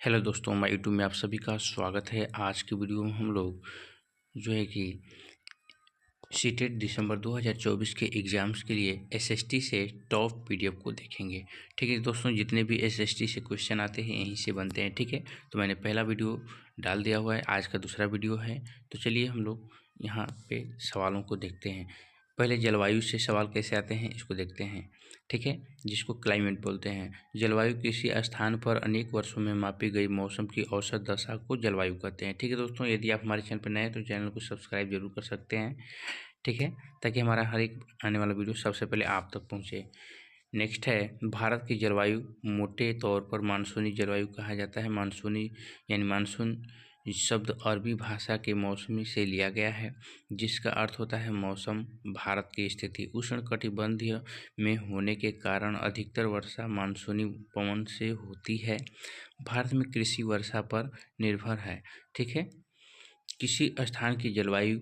Hello दोस्तों, मैं YouTube में आप सभी का स्वागत है। आज की वीडियो में हम लोग जो है कि सीटेट दिसंबर 2024 के एग्ज़ाम्स के लिए एसएसटी से टॉप पीडीएफ को देखेंगे। ठीक है दोस्तों, जितने भी एसएसटी से क्वेश्चन आते हैं यहीं से बनते हैं। ठीक है, तो मैंने पहला वीडियो डाल दिया हुआ है, आज का दूसरा वीडियो है। तो चलिए हम लोग यहाँ पे सवालों को देखते हैं। पहले जलवायु से सवाल कैसे आते हैं इसको देखते हैं। ठीक है, जिसको क्लाइमेट बोलते हैं। जलवायु किसी स्थान पर अनेक वर्षों में मापी गई मौसम की औसत दशा को जलवायु कहते हैं। ठीक है दोस्तों, यदि आप हमारे चैनल पर नए हैं तो चैनल को सब्सक्राइब जरूर कर सकते हैं। ठीक है, ताकि हमारा हर एक आने वाला वीडियो सबसे पहले आप तक पहुंचे। नेक्स्ट है, भारत की जलवायु मोटे तौर पर मानसूनी जलवायु कहा जाता है। मानसूनी यानी मानसून शब्द अरबी भाषा के मौसमी से लिया गया है, जिसका अर्थ होता है मौसम। भारत की स्थिति उष्णकटिबंधीय में होने के कारण अधिकतर वर्षा मानसूनी पवन से होती है। भारत में कृषि वर्षा पर निर्भर है। ठीक है, किसी स्थान की जलवायु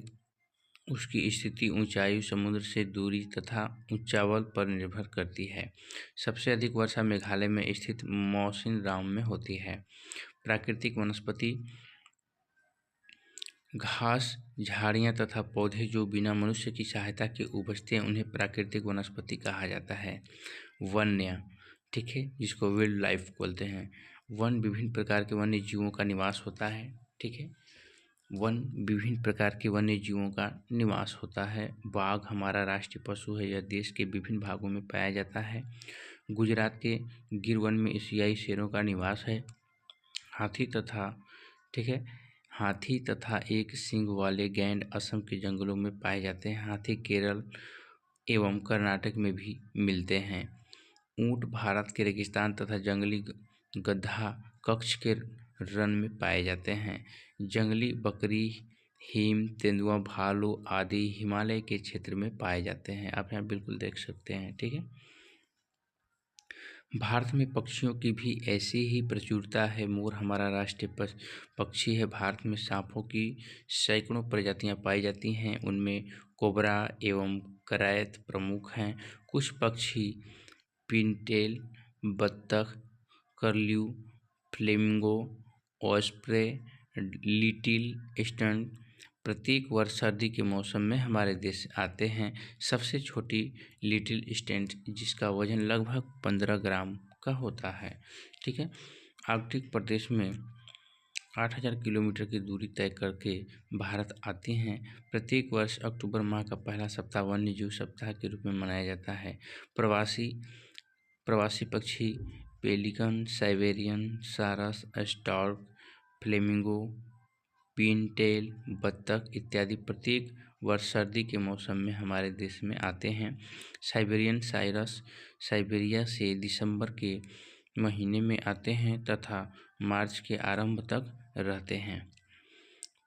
उसकी स्थिति, ऊंचाई, समुद्र से दूरी तथा उच्चावल पर निर्भर करती है। सबसे अधिक वर्षा मेघालय में स्थित मौसिनराम में होती है। प्राकृतिक वनस्पति, घास, झाड़ियाँ तथा पौधे जो बिना मनुष्य की सहायता के उपजते हैं उन्हें प्राकृतिक वनस्पति कहा जाता है। वन्य, ठीक है, जिसको वाइल्ड लाइफ बोलते हैं। वन विभिन्न प्रकार के वन्य जीवों का निवास होता है। ठीक है, वन विभिन्न प्रकार के वन्य जीवों का निवास होता है। बाघ हमारा राष्ट्रीय पशु है। यह देश के विभिन्न भागों में पाया जाता है। गुजरात के गिर वन में एशियाई शेरों का निवास है। हाथी तथा ठीक है, हाथी तथा एक सींग वाले गैंड असम के जंगलों में पाए जाते हैं। हाथी केरल एवं कर्नाटक में भी मिलते हैं। ऊंट भारत के रेगिस्तान तथा जंगली गड्ढा कच्छ के रण में पाए जाते हैं। जंगली बकरी, हिम तेंदुआ, भालू आदि हिमालय के क्षेत्र में पाए जाते हैं। आप यहाँ बिल्कुल देख सकते हैं। ठीक है, भारत में पक्षियों की भी ऐसी ही प्रचुरता है। मोर हमारा राष्ट्रीय पक्षी है। भारत में सांपों की सैकड़ों प्रजातियां पाई जाती हैं, उनमें कोबरा एवं करायत प्रमुख हैं। कुछ पक्षी पिनटेल, बत्तख, कर्ल्यू, फ्लेमिंगो, ऑस्प्रे, लिटिल स्टर्न प्रत्येक वर्ष सर्दी के मौसम में हमारे देश आते हैं। सबसे छोटी लिटिल स्टैंड, जिसका वजन लगभग 15 ग्राम का होता है। ठीक है, आर्कटिक प्रदेश में 8000 किलोमीटर की दूरी तय करके भारत आती हैं। प्रत्येक वर्ष अक्टूबर माह का पहला सप्ताह वन्य जीव सप्ताह के रूप में मनाया जाता है। प्रवासी पक्षी पेलिकन, साइबेरियन सारस, स्टॉर्क, फ्लेमिंगो, पिनटेल, बत्तख इत्यादि प्रत्येक वर्ष सर्दी के मौसम में हमारे देश में आते हैं। साइबेरियन साइरस साइबेरिया से दिसंबर के महीने में आते हैं तथा मार्च के आरंभ तक रहते हैं।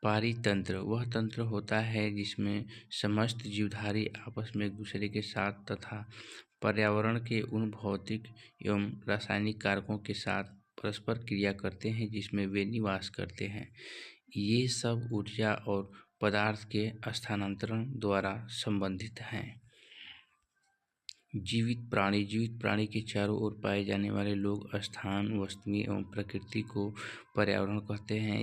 पारितंत्र वह तंत्र होता है जिसमें समस्त जीवधारी आपस में एक दूसरे के साथ तथा पर्यावरण के उन भौतिक एवं रासायनिक कारकों के साथ परस्पर क्रिया करते हैं जिसमें वे निवास करते हैं। ये सब ऊर्जा और पदार्थ के स्थानांतरण द्वारा संबंधित हैं। जीवित प्राणी के चारों ओर पाए जाने वाले लोग, स्थान, वस्तुएं एवं प्रकृति को पर्यावरण कहते हैं।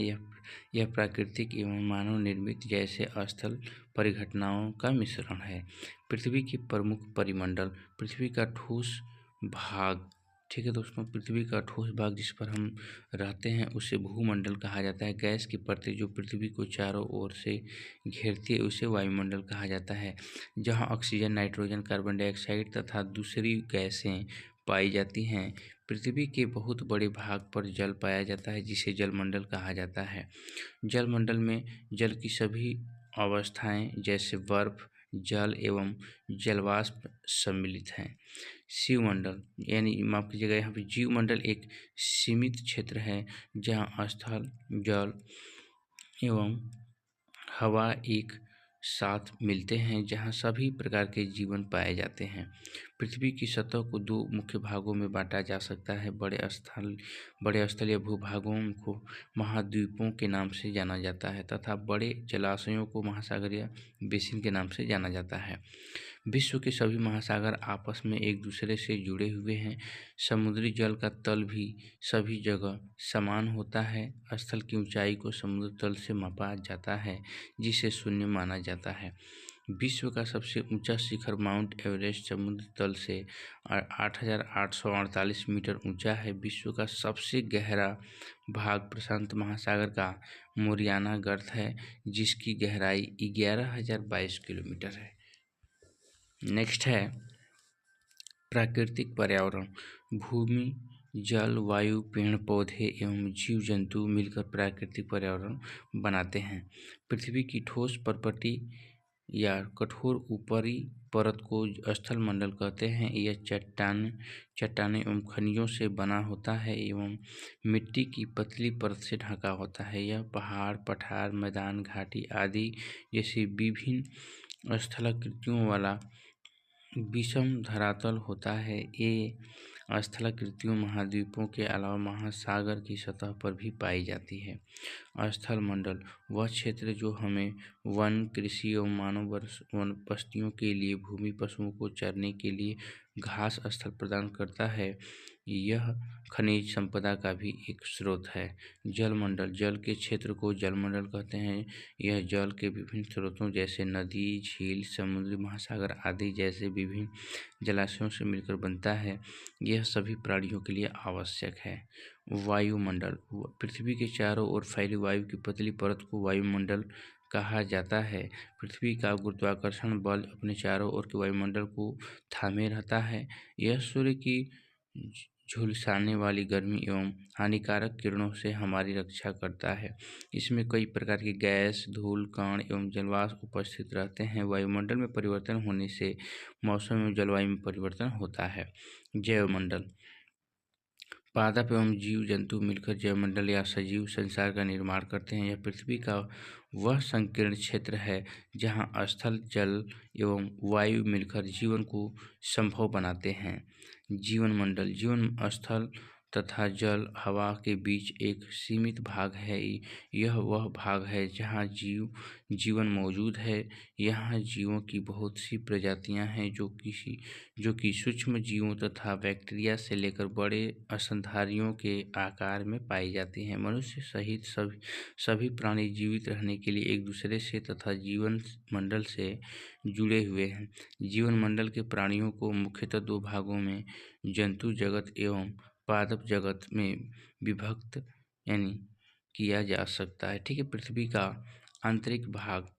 यह प्राकृतिक एवं मानव निर्मित जैसे स्थल परिघटनाओं का मिश्रण है। पृथ्वी के प्रमुख परिमंडल, पृथ्वी का ठोस भाग, ठीक है दोस्तों, पृथ्वी का ठोस भाग जिस पर हम रहते हैं उसे भूमंडल कहा जाता है। गैस की परतें जो पृथ्वी को चारों ओर से घेरती है उसे वायुमंडल कहा जाता है। जहां ऑक्सीजन, नाइट्रोजन, कार्बन डाइऑक्साइड तथा दूसरी गैसें पाई जाती हैं। पृथ्वी के बहुत बड़े भाग पर जल पाया जाता है जिसे जलमंडल कहा जाता है। जलमंडल में जल की सभी अवस्थाएं जैसे बर्फ, जल एवं जलवाष्प सम्मिलित हैं। शिवमंडल यानी माफ कीजिएगा, यहाँ पे जीवमंडल एक सीमित क्षेत्र है जहाँ स्थल, जल एवं हवा एक साथ मिलते हैं, जहाँ सभी प्रकार के जीवन पाए जाते हैं। पृथ्वी की सतह को दो मुख्य भागों में बांटा जा सकता है। बड़े स्थल या भूभागों को महाद्वीपों के नाम से जाना जाता है तथा बड़े जलाशयों को महासागर या बेसिन के नाम से जाना जाता है। विश्व के सभी महासागर आपस में एक दूसरे से जुड़े हुए हैं। समुद्री जल का तल भी सभी जगह समान होता है। स्थल की ऊंचाई को समुद्र तल से मापा जाता है, जिसे शून्य माना जाता है। विश्व का सबसे ऊंचा शिखर माउंट एवरेस्ट समुद्र तल से 8,848 मीटर ऊंचा है। विश्व का सबसे गहरा भाग प्रशांत महासागर का मोरियाना गर्त है, जिसकी गहराई 11,022 किलोमीटर है। नेक्स्ट है प्राकृतिक पर्यावरण। भूमि, जल, वायु, पेड़ पौधे एवं जीव जंतु मिलकर प्राकृतिक पर्यावरण बनाते हैं। पृथ्वी की ठोस परपटी या कठोर ऊपरी परत को स्थल मंडल कहते हैं। यह चट्टानें एवं खनिजों से बना होता है एवं मिट्टी की पतली परत से ढका होता है। यह पहाड़, पठार, मैदान, घाटी आदि जैसी विभिन्न स्थलाकृतियों वाला विषम धरातल होता है। ये स्थलाकृतियों महाद्वीपों के अलावा महासागर की सतह पर भी पाई जाती है। स्थल मंडल वह क्षेत्र जो हमें वन, कृषि एवं मानव बस्तियों के लिए भूमि, पशुओं को चरने के लिए घास स्थल प्रदान करता है। यह खनिज संपदा का भी एक स्रोत है। जलमंडल जल के क्षेत्र को जलमंडल कहते हैं। यह जल के विभिन्न स्रोतों जैसे नदी, झील, समुद्र, महासागर आदि जैसे विभिन्न जलाशयों से मिलकर बनता है। यह सभी प्राणियों के लिए आवश्यक है। वायुमंडल पृथ्वी के चारों ओर फैली वायु की पतली परत को वायुमंडल कहा जाता है। पृथ्वी का गुरुत्वाकर्षण बल अपने चारों ओर के वायुमंडल को थामे रहता है। यह सूर्य की झुलसाने वाली गर्मी एवं हानिकारक किरणों से हमारी रक्षा करता है। इसमें कई प्रकार की गैस, धूल, कण एवं जलवाष्प उपस्थित रहते हैं। वायुमंडल में परिवर्तन होने से मौसम एवं जलवायु में परिवर्तन होता है। जैवमंडल पादप एवं जीव जंतु मिलकर जैवमंडल या सजीव संसार का निर्माण करते हैं। यह पृथ्वी का वह संकीर्ण क्षेत्र है जहाँ स्थल, जल एवं वायु मिलकर जीवन को संभव बनाते हैं। जीवन मंडल जीवन स्थल तथा जल, हवा के बीच एक सीमित भाग है। यह वह भाग है जहाँ जीवन मौजूद है। यहाँ जीवों की बहुत सी प्रजातियाँ हैं जो कि सूक्ष्म जीवों तथा बैक्टीरिया से लेकर बड़े स्तनधारियों के आकार में पाई जाती हैं। मनुष्य सहित सभी प्राणी जीवित रहने के लिए एक दूसरे से तथा जीवन मंडल से जुड़े हुए हैं। जीवन मंडल के प्राणियों को मुख्यतः दो भागों में जंतु जगत एवं पादप जगत में विभक्त यानी किया जा सकता है। ठीक है। पृथ्वी का आंतरिक भाग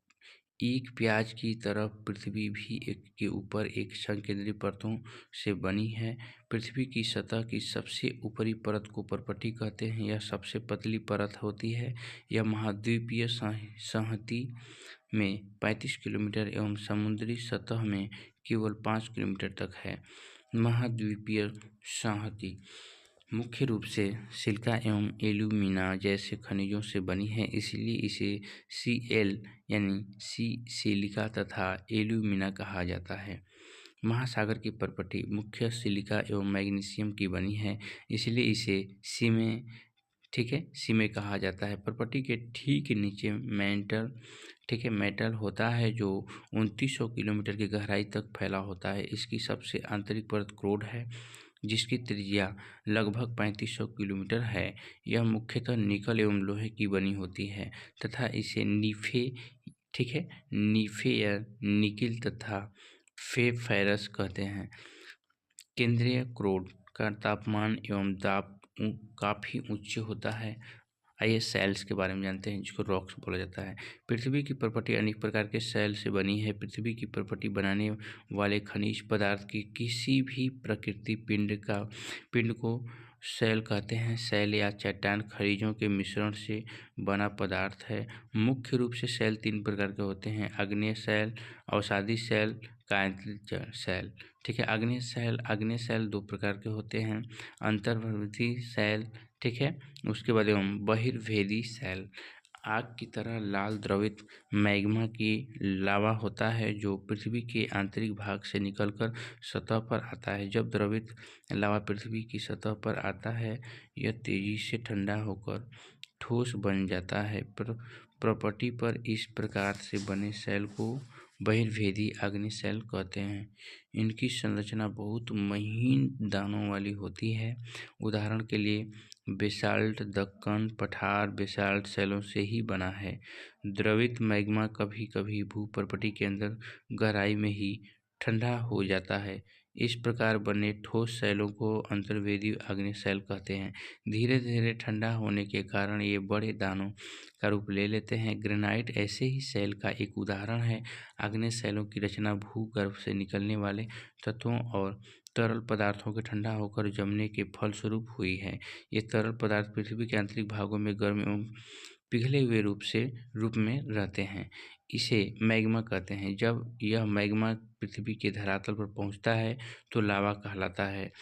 एक प्याज की तरह पृथ्वी भी एक के ऊपर एक संकेंद्रित परतों से बनी है। पृथ्वी की सतह की सबसे ऊपरी परत को परपटी कहते हैं। यह सबसे पतली परत होती है। यह महाद्वीपीय संहति में 35 किलोमीटर एवं समुद्री सतह में केवल 5 किलोमीटर तक है। महाद्वीपीय संहति मुख्य रूप से सिलिका एवं एल्यूमिना जैसे खनिजों से बनी है, इसलिए इसे Cl यानी सिलिका तथा एल्यूमिना कहा जाता है। महासागर की परपटी मुख्य सिलिका एवं मैग्नीशियम की बनी है, इसलिए इसे सीमे कहा जाता है। परपटी के ठीक नीचे मेटल होता है जो 2900 किलोमीटर की गहराई तक फैला होता है। इसकी सबसे आंतरिक परत क्रोड है, जिसकी त्रिज्या लगभग 3500 किलोमीटर है। यह मुख्यतः निकल एवं लोहे की बनी होती है तथा इसे नीफे या निकिल तथा फेरस कहते हैं। केंद्रीय क्रोड का तापमान एवं दाब काफ़ी उच्च होता है। आइए सेल्स के बारे में जानते हैं, जिसको रॉक्स बोला जाता है। पृथ्वी की प्रॉपर्टी अनेक प्रकार के सेल से बनी है। पृथ्वी की प्रॉपर्टी बनाने वाले खनिज पदार्थ की किसी भी प्रकृति पिंड को सेल कहते हैं। सेल या चट्टान खनिजों के मिश्रण से बना पदार्थ है। मुख्य रूप से सेल 3 प्रकार के होते हैं: आग्नेय सेल, अवसादी सेल, कायांतरित सेल। ठीक है। आग्नेय सेल 2 प्रकार के होते हैं: अंतर्वर्ती सेल, ठीक है, उसके बाद एवं बहिर्वेदी सेल। आग की तरह लाल द्रवित मैग्मा की लावा होता है जो पृथ्वी के आंतरिक भाग से निकलकर सतह पर आता है। जब द्रवित लावा पृथ्वी की सतह पर आता है, यह तेजी से ठंडा होकर ठोस बन जाता है। प्रॉपर्टी पर इस प्रकार से बने सेल को बहिर्वेदी अग्नि सेल कहते हैं। इनकी संरचना बहुत महीन दानों वाली होती है। उदाहरण के लिए बेसाल्ट दक्कन पठार बेसाल्ट सेलों से ही बना है। द्रवित मैग्मा कभी कभी भूपर्पटी के अंदर गहराई में ही ठंडा हो जाता है। इस प्रकार बने ठोस सेलों को अंतर्वेदी अग्नि सेल कहते हैं। धीरे धीरे ठंडा होने के कारण ये बड़े दानों का रूप ले लेते हैं। ग्रेनाइट ऐसे ही सेल का एक उदाहरण है। अग्नि सेलों की रचना भूगर्भ से निकलने वाले तत्वों और तरल पदार्थों के ठंडा होकर जमने के फलस्वरूप हुई है। ये तरल पदार्थ पृथ्वी के आंतरिक भागों में गर्म एवं पिघले हुए रूप में रहते हैं। इसे मैग्मा कहते हैं। जब यह मैग्मा पृथ्वी के धरातल पर पहुंचता है तो लावा कहलाता है।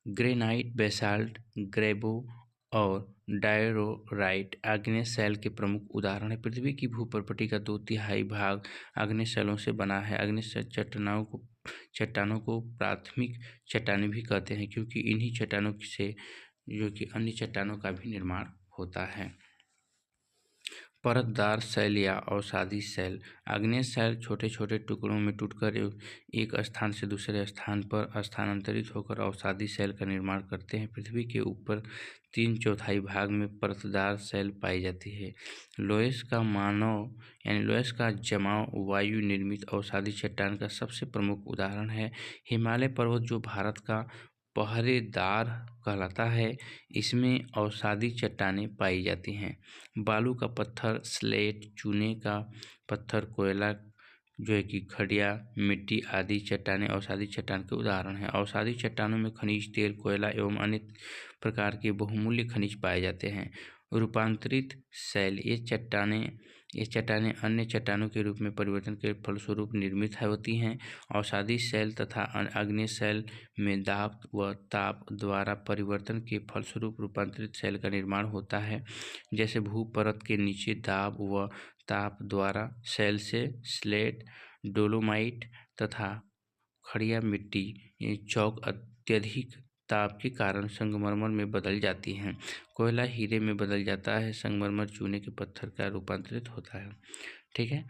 ग्रेनाइट बेसाल्ट ग्रेबो और डायरोराइट आग्नेय सेल के प्रमुख उदाहरण हैं। पृथ्वी की भूपर्पटी का 2/3 भाग आग्नेय सेलों से बना है। आग्नेय चट्टानों को प्राथमिक चट्टानें भी कहते हैं क्योंकि इन्हीं चट्टानों से जो कि अन्य चट्टानों का भी निर्माण होता है। परतदार सेल या अवसादी सेल। आग्नेय सेल छोटे छोटे टुकड़ों में टूटकर एक स्थान से दूसरे स्थान पर स्थानांतरित होकर अवसादी सेल का निर्माण करते हैं। पृथ्वी के ऊपर 3/4 भाग में परतदार सेल पाई जाती है। लोयस का जमाव वायु निर्मित अवसादी चट्टान का सबसे प्रमुख उदाहरण है। हिमालय पर्वत जो भारत का पहरेदार कहलाता है, इसमें अवसादी चट्टानें पाई जाती हैं। बालू का पत्थर स्लेट, चूने का पत्थर, कोयला जो है कि खड़िया मिट्टी आदि चट्टानें अवसादी चट्टान के उदाहरण हैं। अवसादी चट्टानों में खनिज तेल, कोयला एवं अन्य प्रकार के बहुमूल्य खनिज पाए जाते हैं। रूपांतरित सेल। ये चट्टानें अन्य चट्टानों के रूप में परिवर्तन के फलस्वरूप निर्मित होती हैं। अवसादी सेल तथा आग्नेय सेल में दाब व ताप द्वारा परिवर्तन के फलस्वरूप रूपांतरित सेल का निर्माण होता है। जैसे भूपरत के नीचे दाब व ताप द्वारा सेल से स्लेट, डोलोमाइट तथा खड़िया मिट्टी चौक अत्यधिक ताप के कारण संगमरमर में बदल जाती हैं। कोयला हीरे में बदल जाता है। संगमरमर चूने के पत्थर का रूपांतरित होता है। ठीक है।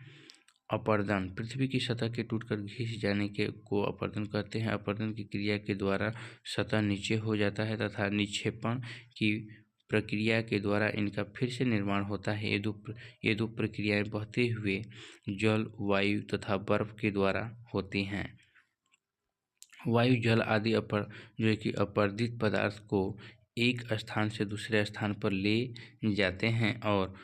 अपर्दन। पृथ्वी की सतह के टूटकर घिस जाने को अपर्दन कहते हैं। अपर्दन की क्रिया के द्वारा सतह नीचे हो जाता है तथा निक्षेपण की प्रक्रिया के द्वारा इनका फिर से निर्माण होता है। ये दो प्रक्रियाएं बहते हुए जल, वायु तथा बर्फ के द्वारा होती हैं। वायु, जल आदि जो है कि अपर्दित पदार्थ को एक स्थान से दूसरे स्थान पर ले जाते हैं और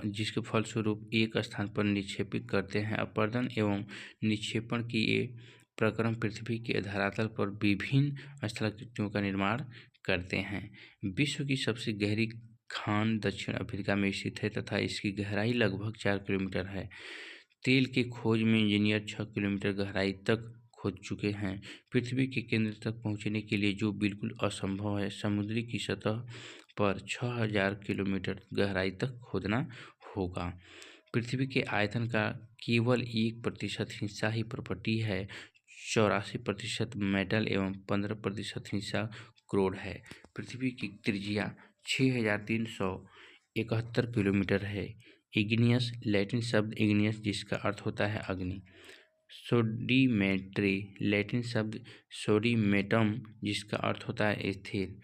जिसके फलस्वरूप एक स्थान पर निक्षेपित करते हैं। अपर्दन एवं निक्षेपण की ये प्रक्रम पृथ्वी के धरातल पर विभिन्न स्थलाकृतियों का निर्माण करते हैं। विश्व की सबसे गहरी खान दक्षिण अफ्रीका में स्थित है तथा इसकी गहराई लगभग 4 किलोमीटर है। तेल की खोज में इंजीनियर 6 किलोमीटर गहराई तक खोद चुके हैं। पृथ्वी के केंद्र तक पहुंचने के लिए जो बिल्कुल असंभव है, समुद्री की सतह पर 6000 किलोमीटर गहराई तक खोदना होगा। पृथ्वी के आयतन का केवल 1% हिस्सा ही प्रॉपर्टी है। 84% मेटल एवं 15% हिस्सा क्रोड है। पृथ्वी की त्रिज्या 6371 किलोमीटर है। इग्नियस, लैटिन शब्द इग्नियस जिसका अर्थ होता है अग्नि। सोडिमेट्री, लैटिन शब्द सोडिमेटम जिसका अर्थ होता है स्थिर।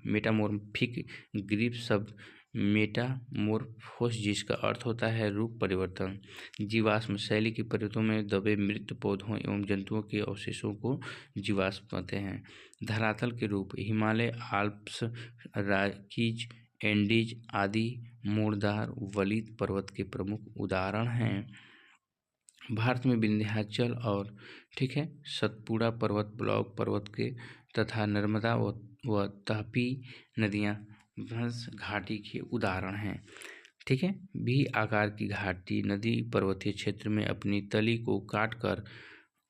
मेटामोर्फिक, ग्रीक शब्द मेटामोर्फोस जिसका अर्थ होता है रूप परिवर्तन। जीवाश्म, शैली के पर्वतों में दबे मृत पौधों एवं जंतुओं के अवशेषों को जीवाश्म कहते हैं। धरातल के रूप। हिमालय, आल्प्स, रॉकीज, एंडीज आदि मूर्धार वलित पर्वत के प्रमुख उदाहरण हैं। भारत में विंध्याचल और सतपुड़ा पर्वत, ब्लॉक पर्वत के तथा नर्मदा व तापी नदियाँ भ्रंश घाटी के उदाहरण हैं। भी आकार की घाटी नदी पर्वतीय क्षेत्र में अपनी तली को काटकर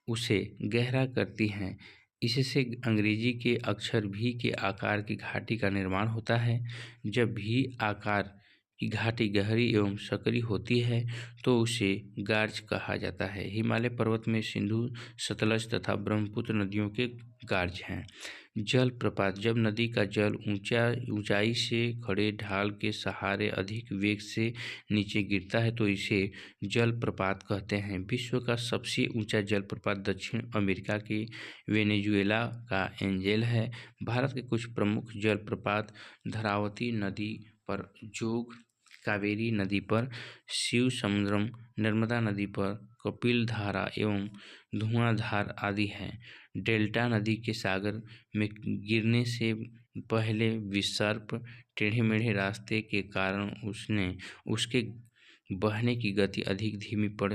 उसे गहरा करती हैं। इससे अंग्रेजी के अक्षर भी के आकार की घाटी का निर्माण होता है। जब भी आकार की घाटी गहरी एवं सकरी होती है तो उसे गार्ज कहा जाता है। हिमालय पर्वत में सिंधु, सतलज तथा ब्रह्मपुत्र नदियों के गार्ज हैं। जल प्रपात, जब नदी का जल ऊंचाई से खड़े ढाल के सहारे अधिक वेग से नीचे गिरता है तो इसे जलप्रपात कहते हैं। विश्व का सबसे ऊंचा जलप्रपात दक्षिण अमेरिका के वेनेजुएला का एंजेल है। भारत के कुछ प्रमुख जलप्रपात धारावती नदी पर जोग, कावेरी नदी पर शिव समुद्रम, नर्मदा नदी पर कपिलधारा एवं धुआंधार आदि हैं। डेल्टा नदी के सागर में गिरने से पहले विसर्प टेढ़े मेढ़े रास्ते के कारण उसके बहने की गति अधिक धीमी पड़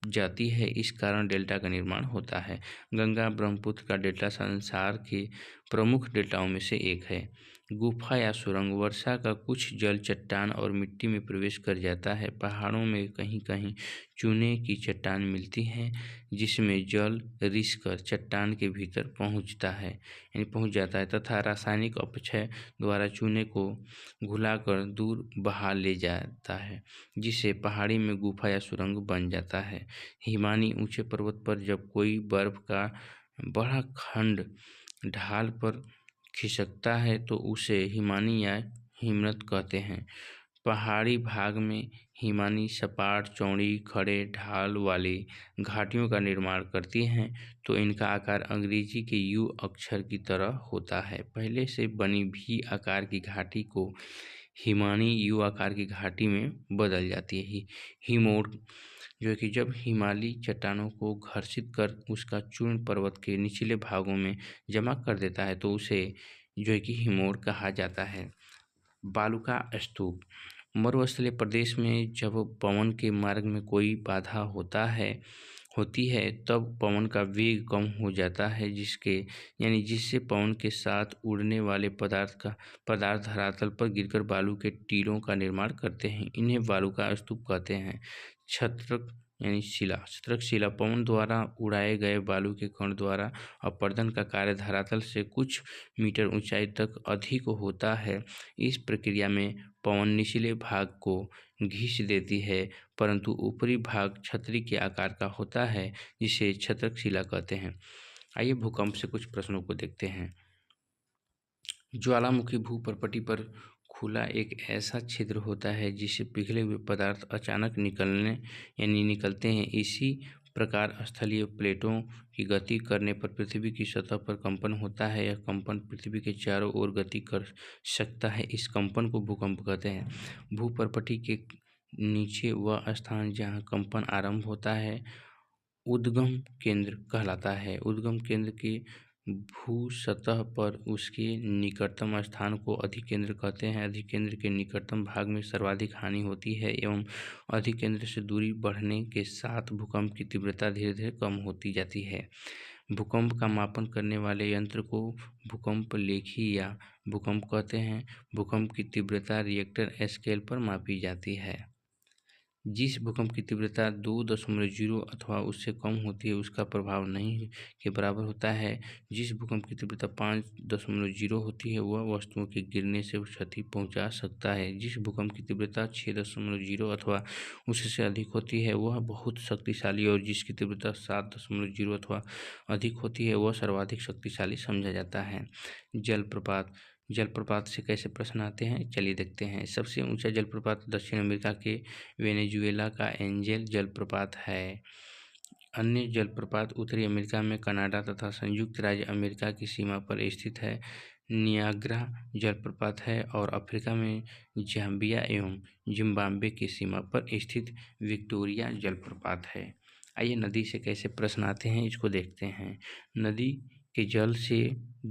जाती है। इस कारण डेल्टा का निर्माण होता है। गंगा ब्रह्मपुत्र का डेल्टा संसार के प्रमुख डेल्टाओं में से एक है। गुफा या सुरंग, वर्षा का कुछ जल चट्टान और मिट्टी में प्रवेश कर जाता है। पहाड़ों में कहीं कहीं चूने की चट्टान मिलती है जिसमें जल रिस कर चट्टान के भीतर पहुंच जाता है तथा रासायनिक अपक्षय द्वारा चूने को घुलाकर दूर बहा ले जाता है, जिससे पहाड़ी में गुफा या सुरंग बन जाता है। हिमानी, ऊंचे पर्वत पर जब कोई बर्फ का बड़ा खंड ढाल पर खिसकता है तो उसे हिमानी या हिमनद कहते हैं। पहाड़ी भाग में हिमानी सपाट, चौड़ी, खड़े ढाल वाली घाटियों का निर्माण करती हैं तो इनका आकार अंग्रेजी के यू अक्षर की तरह होता है। पहले से बनी भी आकार की घाटी को हिमानी यू आकार की घाटी में बदल जाती है। हिमोड़, जो है कि जब हिमालयी चट्टानों को घर्षित कर उसका चूर्ण पर्वत के निचले भागों में जमा कर देता है तो उसे जो है कि हिमोड़ कहा जाता है। बालू का स्तूप, मरुस्थलीय प्रदेश में जब पवन के मार्ग में कोई बाधा होती है तब पवन का वेग कम हो जाता है जिससे पवन के साथ उड़ने वाले पदार्थ धरातल पर गिरकर बालू के टीलों का निर्माण करते हैं। इन्हें बालू का स्तूप कहते हैं। छत्रक शिला, पवन द्वारा उड़ाए गए बालू के कण द्वारा अपरदन का कार्य धरातल से कुछ मीटर ऊंचाई तक अधिक होता है। इस प्रक्रिया में पवन निचले भाग को घिस देती है परंतु ऊपरी भाग छतरी के आकार का होता है जिसे छत्रक शिला कहते हैं। आइए भूकंप से कुछ प्रश्नों को देखते हैं। ज्वालामुखी भूपर्पटी पर खुला एक ऐसा छिद्र होता है जिससे पिघले हुए पदार्थ अचानक निकलते हैं। इसी प्रकार स्थलीय प्लेटों की गति करने पर पृथ्वी की सतह पर कंपन होता है। यह कंपन पृथ्वी के चारों ओर गति कर सकता है। इस कंपन को भूकंप कहते हैं। भूपर्पटी के नीचे वह स्थान जहाँ कंपन आरंभ होता है उद्गम केंद्र कहलाता है। उद्गम केंद्र के भू सतह पर उसके निकटतम स्थान को अधिकेंद्र कहते हैं। अधिकेंद्र के निकटतम भाग में सर्वाधिक हानि होती है एवं अधिकेंद्र से दूरी बढ़ने के साथ भूकंप की तीव्रता धीरे धीरे कम होती जाती है। भूकंप का मापन करने वाले यंत्र को भूकंप लेखी या भूकंप कहते हैं। भूकंप की तीव्रता रिएक्टर स्केल पर मापी जाती है। जिस भूकंप की तीव्रता 2.0 अथवा उससे कम होती है उसका प्रभाव नहीं के बराबर होता है। जिस भूकंप की तीव्रता 5.0 होती है वह वस्तुओं के गिरने से क्षति पहुंचा सकता है। जिस भूकंप की तीव्रता 6.0 अथवा उससे अधिक होती है वह बहुत शक्तिशाली और जिसकी तीव्रता 7.0 अथवा अधिक होती है वह सर्वाधिक शक्तिशाली समझा जाता है। जलप्रपात से कैसे प्रश्न आते हैं चलिए देखते हैं। सबसे ऊंचा जलप्रपात दक्षिण अमेरिका के वेनेजुएला का एंजेल जलप्रपात है। अन्य जलप्रपात उत्तरी अमेरिका में कनाडा तथा संयुक्त राज्य अमेरिका की सीमा पर स्थित है। नियाग्रा जलप्रपात है और अफ्रीका में जाम्बिया एवं जिम्बाब्वे की सीमा पर स्थित विक्टोरिया जलप्रपात है। आइए नदी से कैसे प्रश्न आते हैं इसको देखते हैं। नदी के जल से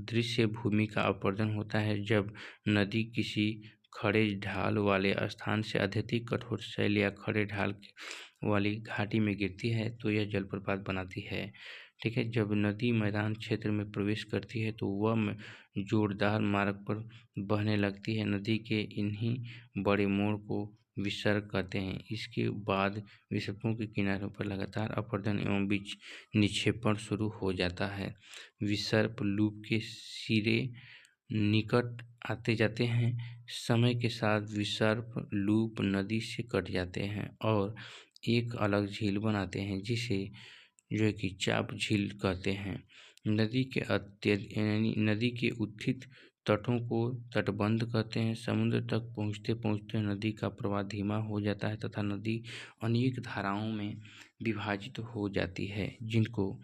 दृश्य भूमि का अपरदन होता है। जब नदी किसी खड़े ढाल वाले स्थान से अत्यधिक कठोर शैल या खड़े ढाल वाली घाटी में गिरती है तो यह जलप्रपात बनाती है। ठीक है, जब नदी मैदान क्षेत्र में प्रवेश करती है तो वह जोरदार मार्ग पर बहने लगती है। नदी के इन्हीं बड़े मोड़ को विसर्ग कहते हैं। इसके बाद विसर्गों के किनारों पर लगातार अपर्दन एवं बीज निक्षेपण शुरू हो जाता है। विसर्प लूप के सिरे निकट आते जाते हैं। समय के साथ विसर्प लूप नदी से कट जाते हैं और एक अलग झील बनाते हैं, जिसे जो है कि चाप झील कहते हैं। नदी के उत्थित तटों को तटबंध कहते हैं। समुद्र तक पहुँचते पहुँचते नदी का प्रवाह धीमा हो जाता है तथा नदी अनेक धाराओं में विभाजित हो जाती है, जिनको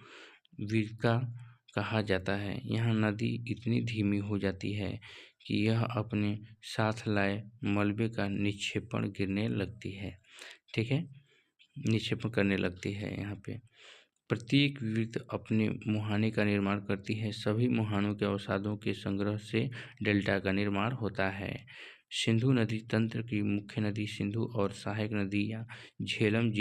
विरका कहा जाता है। यहाँ नदी इतनी धीमी हो जाती है कि यह अपने साथ लाए मलबे का निक्षेपण गिरने लगती है। ठीक है, निक्षेपण करने लगती है। यहाँ पे प्रत्येक विवृत अपने मुहाने का निर्माण करती है। सभी मुहानों के अवसादों के संग्रह से डेल्टा का निर्माण होता है। सिंधु नदी तंत्र की मुख्य नदी सिंधु और सहायक नदियाँ झेलम,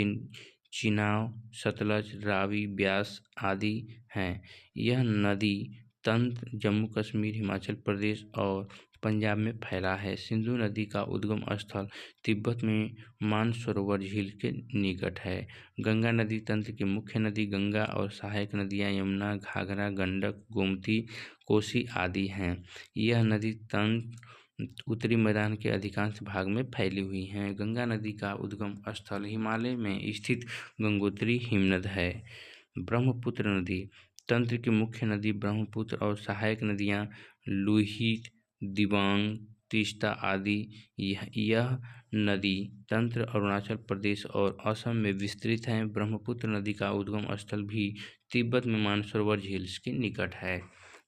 चिनाब, सतलज, रावी, ब्यास आदि हैं। यह नदी तंत्र जम्मू कश्मीर, हिमाचल प्रदेश और पंजाब में फैला है। सिंधु नदी का उद्गम स्थल तिब्बत में मानसरोवर झील के निकट है। गंगा नदी तंत्र की मुख्य नदी गंगा और सहायक नदियाँ यमुना, घाघरा, गंडक, गोमती, कोसी आदि हैं। यह नदी तंत्र उत्तरी मैदान के अधिकांश भाग में फैली हुई हैं। गंगा नदी का उद्गम स्थल हिमालय में स्थित गंगोत्री हिमनद है। ब्रह्मपुत्र नदी तंत्र की मुख्य नदी ब्रह्मपुत्र और सहायक नदियाँ लुहित, दिबांग, तीस्ता आदि। यह नदी तंत्र अरुणाचल प्रदेश और असम में विस्तृत है। ब्रह्मपुत्र नदी का उद्गम स्थल भी तिब्बत में मानसरोवर झील के निकट है।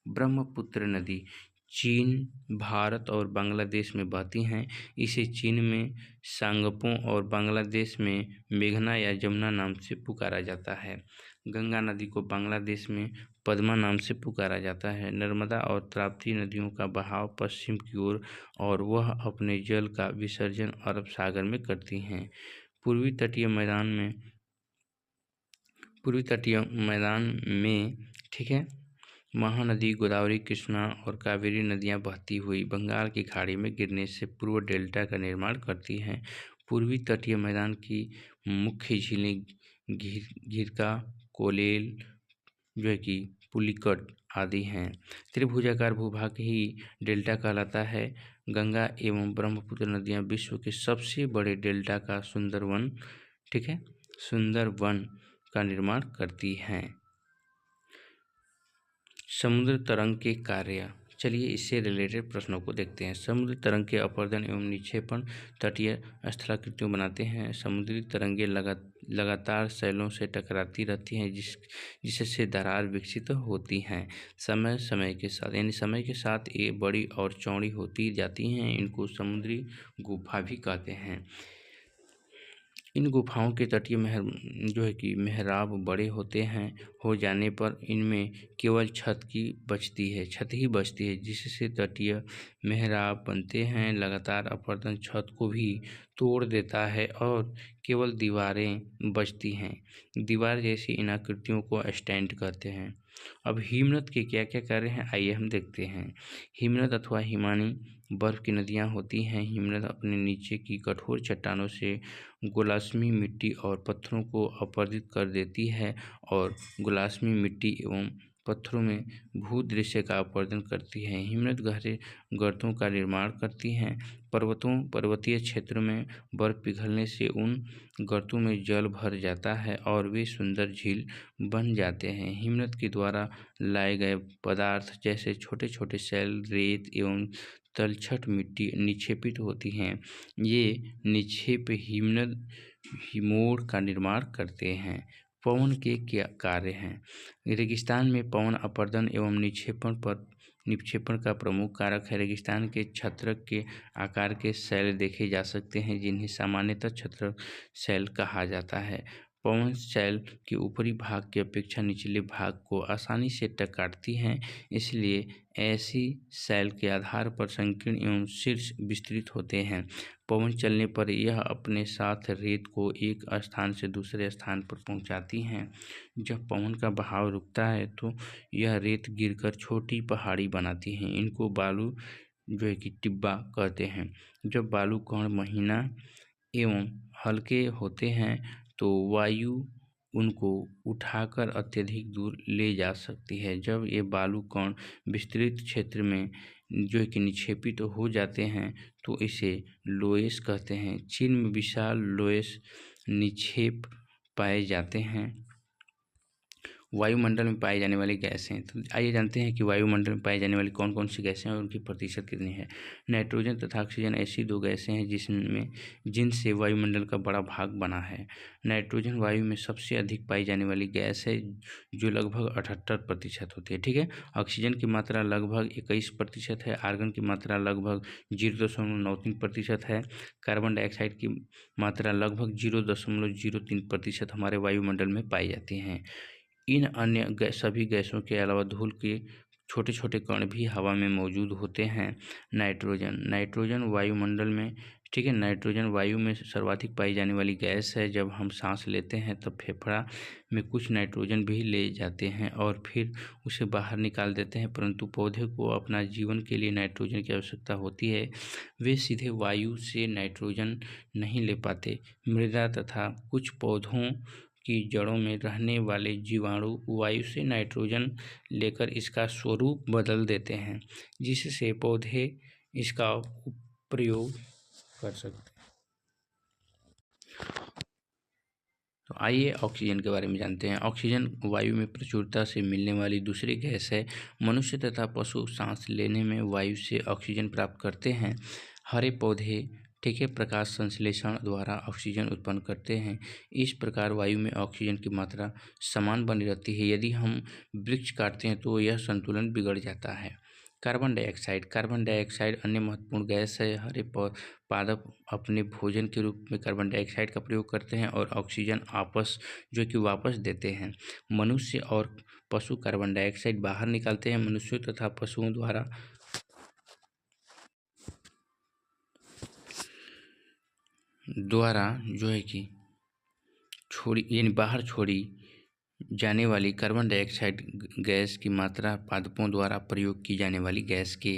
ब्रह्मपुत्र नदी चीन, भारत और बांग्लादेश में बहती हैं। इसे चीन में सांगपो और बांग्लादेश में मेघना या जमुना नाम से पुकारा जाता है। गंगा नदी को बांग्लादेश में पद्मा नाम से पुकारा जाता है। नर्मदा और ताप्ती नदियों का बहाव पश्चिम की ओर और वह अपने जल का विसर्जन अरब सागर में करती हैं। पूर्वी तटीय मैदान में ठीक है, महानदी गोदावरी, कृष्णा और कावेरी नदियां बहती हुई बंगाल की खाड़ी में गिरने से पूर्व डेल्टा का निर्माण करती हैं। पूर्वी तटीय मैदान की मुख्य झीलें घिरका, कोलेल, जो है कि पुलिकट आदि हैं। त्रिभुजाकार भूभाग ही डेल्टा कहलाता है। गंगा एवं ब्रह्मपुत्र नदियां विश्व के सबसे बड़े डेल्टा का सुंदरवन ठीक है, सुंदरवन का निर्माण करती हैं। समुद्र तरंग के कार्य, चलिए इससे रिलेटेड प्रश्नों को देखते हैं। समुद्र तरंग के अपर्दन एवं निक्षेपण तटीय स्थलाकृतियों बनाते हैं। समुद्री तरंगें लगातार शैलों से टकराती रहती हैं, जिससे दरार विकसित होती हैं। समय के साथ ये बड़ी और चौड़ी होती जाती हैं। इनको समुद्री गुफा भी कहते हैं। इन गुफाओं के तटीय मेहराब बड़े हो जाने पर इनमें केवल छत ही बचती है, जिससे तटीय मेहराब बनते हैं। लगातार अपर्दन छत को भी तोड़ देता है और केवल दीवारें बचती हैं। दीवार जैसी इन आकृतियों को स्टैंड कहते हैं। अब हिमनद के क्या क्या कार्य हैं, आइए हम देखते हैं। हिमनद अथवा हिमानी बर्फ की नदियाँ होती हैं। हिमनद अपने नीचे की कठोर चट्टानों से गोलाश्मी मिट्टी और पत्थरों को अपरदित कर देती है और गोलाश्मी मिट्टी एवं पत्थरों में भूदृश्य का अपरदन करती है। हिमनद गहरे गर्तों का निर्माण करती हैं। पर्वतीय क्षेत्रों में बर्फ पिघलने से उन गर्तों में जल भर जाता है और वे सुंदर झील बन जाते हैं। हिमनद के द्वारा लाए गए पदार्थ जैसे छोटे छोटे शैल, रेत एवं तलछट मिट्टी निक्षेपित होती हैं। ये निक्षेप हिमनद हिमोड़ का निर्माण करते हैं। पवन के क्या कार्य हैं। रेगिस्तान में पवन अपर्दन एवं निक्षेपण का प्रमुख कारक है। रेगिस्तान के छत्रक के आकार के शैल देखे जा सकते हैं, जिन्हें सामान्यतः छत्रक शैल कहा जाता है। पवन शैल के ऊपरी भाग की अपेक्षा निचले भाग को आसानी से काटती हैं, इसलिए ऐसी शैल के आधार पर संकीर्ण एवं शीर्ष विस्तृत होते हैं। पवन चलने पर यह अपने साथ रेत को एक स्थान से दूसरे स्थान पर पहुंचाती हैं। जब पवन का बहाव रुकता है तो यह रेत गिरकर छोटी पहाड़ी बनाती हैं। इनको बालू टिब्बा कहते हैं। जब बालू कण एवं हल्के होते हैं तो वायु उनको उठाकर अत्यधिक दूर ले जा सकती है। जब ये बालू कण विस्तृत क्षेत्र में जो है कि निक्षेपित तो हो जाते हैं तो इसे लोएस कहते हैं। चीन में विशाल लोएस निक्षेप पाए जाते हैं। वायुमंडल में पाई जाने वाली गैसें, तो आइए जानते हैं कि वायुमंडल में पाई जाने वाली कौन कौन सी गैसें हैं और उनकी प्रतिशत कितनी है। नाइट्रोजन तथा ऑक्सीजन ऐसी दो गैसें हैं जिनसे वायुमंडल का बड़ा भाग बना है। नाइट्रोजन वायु में सबसे अधिक पाई जाने वाली गैस है जो लगभग 78% होती है। ठीक है, ऑक्सीजन की मात्रा लगभग 21% है। आर्गन की मात्रा लगभग 0.93% है। कार्बन डाइऑक्साइड की मात्रा लगभग 0.03% हमारे वायुमंडल में पाई जाती हैं। इन अन्य सभी गैसों के अलावा धूल के छोटे छोटे कण भी हवा में मौजूद होते हैं। नाइट्रोजन वायुमंडल में, ठीक है, नाइट्रोजन वायु में सर्वाधिक पाई जाने वाली गैस है। जब हम सांस लेते हैं तब फेफड़ा में कुछ नाइट्रोजन भी ले जाते हैं और फिर उसे बाहर निकाल देते हैं, परंतु पौधे को अपना जीवन के लिए नाइट्रोजन की आवश्यकता होती है। वे सीधे वायु से नाइट्रोजन नहीं ले पाते। मृदा तथा कुछ पौधों की जड़ों में रहने वाले जीवाणु वायु से नाइट्रोजन लेकर इसका स्वरूप बदल देते हैं, जिससे पौधे इसका प्रयोग कर सकते हैं। तो आइए ऑक्सीजन के बारे में जानते हैं। ऑक्सीजन वायु में प्रचुरता से मिलने वाली दूसरी गैस है। मनुष्य तथा पशु सांस लेने में वायु से ऑक्सीजन प्राप्त करते हैं। हरे पौधे, ठीक है, प्रकाश संश्लेषण द्वारा ऑक्सीजन उत्पन्न करते हैं। इस प्रकार वायु में ऑक्सीजन की मात्रा समान बनी रहती है। यदि हम वृक्ष काटते हैं तो यह संतुलन बिगड़ जाता है। कार्बन डाइऑक्साइड अन्य महत्वपूर्ण गैस है। हरे पादप अपने भोजन के रूप में कार्बन डाइऑक्साइड का प्रयोग करते हैं और ऑक्सीजन वापस देते हैं। मनुष्य और पशु कार्बन डाइऑक्साइड बाहर निकालते हैं। मनुष्यों तथा पशुओं द्वारा जो है कि बाहर छोड़ी जाने वाली कार्बन डाइऑक्साइड गैस की मात्रा पादपों द्वारा प्रयोग की जाने वाली गैस के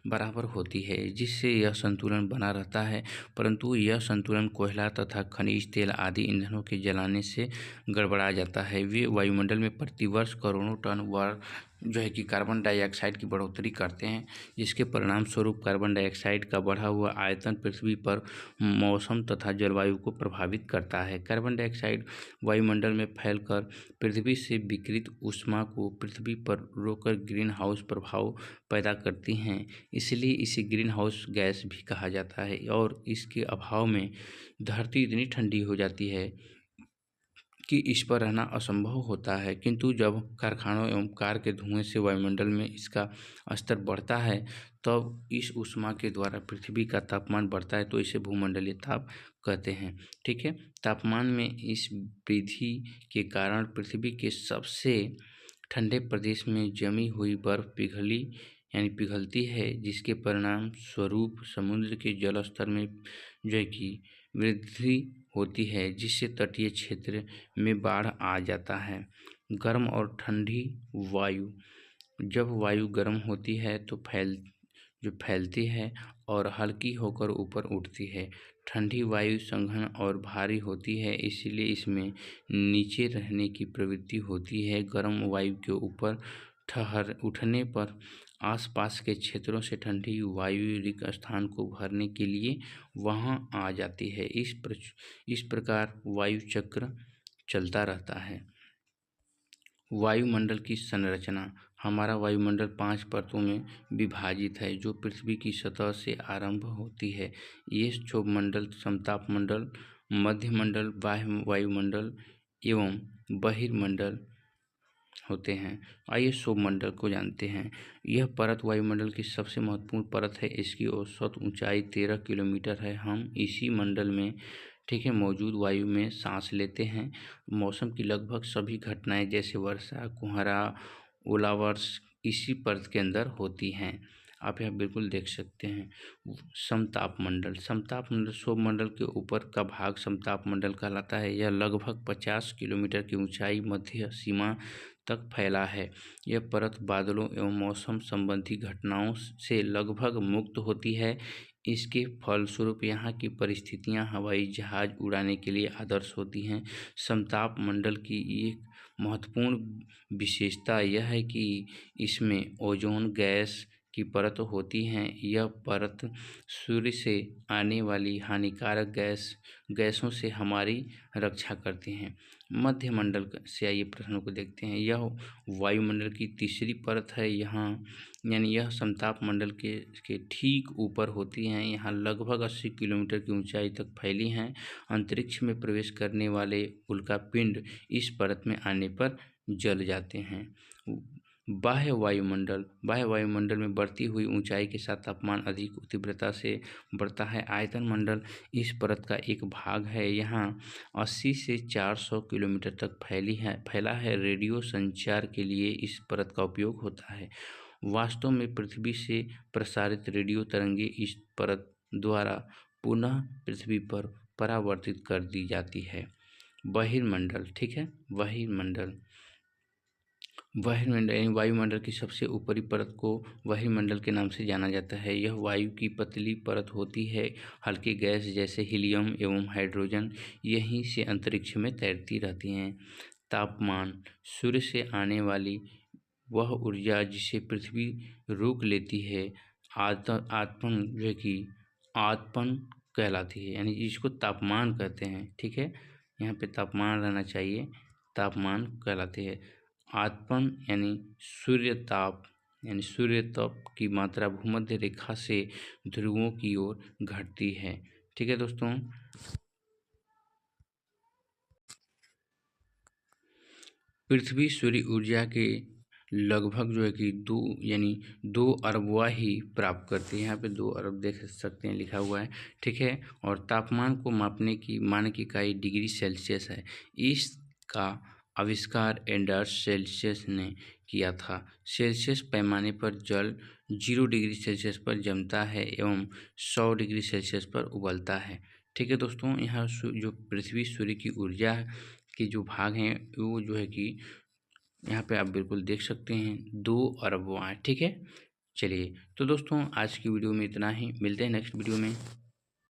बराबर होती है, जिससे यह संतुलन बना रहता है। परंतु यह संतुलन कोयला तथा खनिज तेल आदि ईंधनों के जलाने से गड़बड़ा जाता है। वे वायुमंडल में प्रतिवर्ष करोड़ों टन जो है कि कार्बन डाइऑक्साइड की बढ़ोतरी करते हैं, जिसके परिणाम स्वरूप कार्बन डाइऑक्साइड का बढ़ा हुआ आयतन पृथ्वी पर मौसम तथा जलवायु को प्रभावित करता है। कार्बन डाइऑक्साइड वायुमंडल में फैलकर पृथ्वी से विकिरित ऊष्मा को पृथ्वी पर रोककर ग्रीन हाउस प्रभाव पैदा करती हैं। इसलिए इसे ग्रीन हाउस गैस भी कहा जाता है और इसके अभाव में धरती इतनी ठंडी हो जाती है कि इस पर रहना असंभव होता है। किंतु जब कारखानों एवं कार के धुएं से वायुमंडल में इसका स्तर बढ़ता है तब इस ऊष्मा के द्वारा पृथ्वी का तापमान बढ़ता है, तो इसे भूमंडलीय ताप कहते हैं। ठीक है, तापमान में इस वृद्धि के कारण पृथ्वी के सबसे ठंडे प्रदेश में जमी हुई बर्फ पिघलती है, जिसके परिणाम स्वरूप समुद्र के जल स्तर में जो है कि वृद्धि होती है, जिससे तटीय क्षेत्र में बाढ़ आ जाता है। गर्म और ठंडी वायु, जब वायु गर्म होती है तो फैलती है और हल्की होकर ऊपर उठती है। ठंडी वायु सघन और भारी होती है, इसलिए इसमें नीचे रहने की प्रवृत्ति होती है। गर्म वायु के ऊपर ठहर उठने पर आसपास के क्षेत्रों से ठंडी वायु रिक्त स्थान को भरने के लिए वहां आ जाती है। इस प्रकार वायु चक्र चलता रहता है। वायुमंडल की संरचना, हमारा वायुमंडल 5 परतों में विभाजित है, जो पृथ्वी की सतह से आरंभ होती है। ये क्षोभमंडल, समतापमंडल, मध्यमंडल, बाह्य वायुमंडल एवं बहिर्मंडल होते हैं। आइए क्षोभमंडल को जानते हैं। यह परत वायुमंडल की सबसे महत्वपूर्ण परत है। इसकी औसत ऊंचाई 13 किलोमीटर है। हम इसी मंडल में, ठीक है, मौजूद वायु में सांस लेते हैं। मौसम की लगभग सभी घटनाएं जैसे वर्षा, कोहरा, ओलावृष्टि इसी परत के अंदर होती हैं। आप यहाँ बिल्कुल देख सकते हैं। समतापमंडल क्षोभमंडल के ऊपर का भाग समतापमंडल कहलाता है। यह लगभग 50 किलोमीटर की ऊंचाई मध्य सीमा तक फैला है। यह परत बादलों एवं मौसम संबंधी घटनाओं से लगभग मुक्त होती है। इसके फलस्वरूप यहाँ की परिस्थितियाँ हवाई जहाज उड़ाने के लिए आदर्श होती हैं। समताप मंडल की एक महत्वपूर्ण विशेषता यह है कि इसमें ओजोन गैस की परत होती है। यह परत सूर्य से आने वाली हानिकारक गैसों से हमारी रक्षा करती हैं। मध्यमंडल से आइए प्रश्नों को देखते हैं। यह वायुमंडल की तीसरी परत है। यहाँ यानी यह समताप मंडल के ठीक ऊपर होती हैं। यहाँ लगभग 80 किलोमीटर की ऊंचाई तक फैली हैं। अंतरिक्ष में प्रवेश करने वाले उल्कापिंड इस परत में आने पर जल जाते हैं। बाह्य वायुमंडल में बढ़ती हुई ऊंचाई के साथ तापमान अधिक तीव्रता से बढ़ता है। आयतन मंडल इस परत का एक भाग है। यहाँ 80 से 400 किलोमीटर तक फैला है। रेडियो संचार के लिए इस परत का उपयोग होता है। वास्तव में पृथ्वी से प्रसारित रेडियो तरंगें इस परत द्वारा पुनः पृथ्वी पर परावर्तित कर दी जाती है। बहिर्मंडल, ठीक है। बहिर्मंडल यानी वायुमंडल की सबसे ऊपरी परत को बहिर्मंडल के नाम से जाना जाता है। यह वायु की पतली परत होती है। हल्की गैस जैसे हीलियम एवं हाइड्रोजन यहीं से अंतरिक्ष में तैरती रहती हैं। तापमान सूर्य से आने वाली वह ऊर्जा जिसे पृथ्वी रोक लेती है आतपन जो है कि आतपन कहलाती है, यानी जिसको तापमान कहते हैं, ठीक है। यहाँ पे तापमान रहना चाहिए, तापमान कहलाती है। आतपन यानी सूर्य ताप की मात्रा भूमध्य रेखा से ध्रुवों की ओर घटती है, ठीक है दोस्तों। पृथ्वी सूर्य ऊर्जा के लगभग जो है कि 2 अरबवा ही प्राप्त करती है। यहाँ पे 2 अरब देख सकते हैं लिखा हुआ है, ठीक है। और तापमान को मापने की मानक इकाई डिग्री सेल्सियस है। इसका आविष्कार एंडर्स सेल्सियस ने किया था। सेल्सियस पैमाने पर जल 0 डिग्री सेल्सियस पर जमता है एवं 100 डिग्री सेल्सियस पर उबलता है, ठीक है दोस्तों। यहाँ जो पृथ्वी सूर्य की ऊर्जा के जो भाग हैं वो जो है कि यहाँ पे आप बिल्कुल देख सकते हैं 2 अरबवां, ठीक है। चलिए तो दोस्तों आज की वीडियो में इतना ही, मिलते हैं नेक्स्ट वीडियो में।